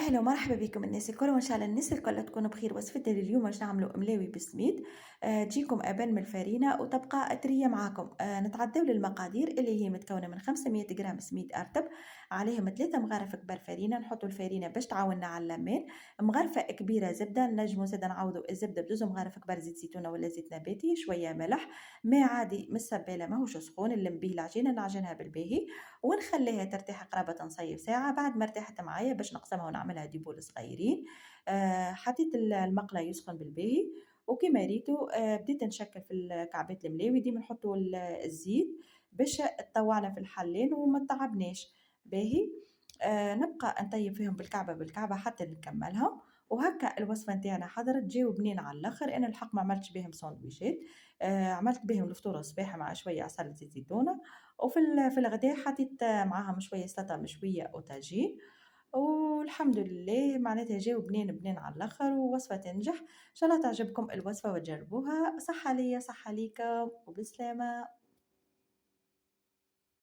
أهلا ومرحبا بكم الناس الكل، وإن شاء الله الناس الكل تكون بخير. وصفتنا لليوم باش نعملوا ملاوي بالسميد. تجيكم أبان من الفرينة وتبقى أطرية معاكم. نتعداو للمقادير اللي هي متكونة من 500 جرام سميد أرطب، عليهم 3 مغارف كبار فرينة. نحطوا الفرينة باش تعاوننا على اللمين. مغرفة كبيرة زبدة، نجموا زادا نعوضوا الزبدة بدوز مغارف كبار زيت زيتونة ولا زيت نباتي، شوية ملح، ماء عادي من السبالة ماهوش سخون، نلم بيه العجينة نعجنها بالباهي ونخليها ترتاح قرابة نصيف ساعة. بعد ما ارتاحت معايا باش نقسمها ونعملها ديبول صغيرين. حطيت المقلة يسخن بالباهي، وكما ريتو بديت نشكل في الكعبات الملاوي. ديما نحطوا الزيت باش تطوعنا في الحلين وما تعبناش. باهي. نبقى نطيب فيهم بالكعبة بالكعبة حتى نكملهم. وهكا الوصفة نتاعنا حضرت، جاو بنين على الاخر. انا الحق ما عملتش بهم ساندويشات، عملت بهم الفطور الصباح مع شوية عسل زيت زيتونة. في الغداء حطيت معاهم شوية سلطة مشوية وطاجين. والحمد لله معناتها جاو بنين بنين على الآخر، ووصفة تنجح. إن شاء الله تعجبكم الوصفة وتجربوها. صحة ليا صحة ليكم وبسلامة.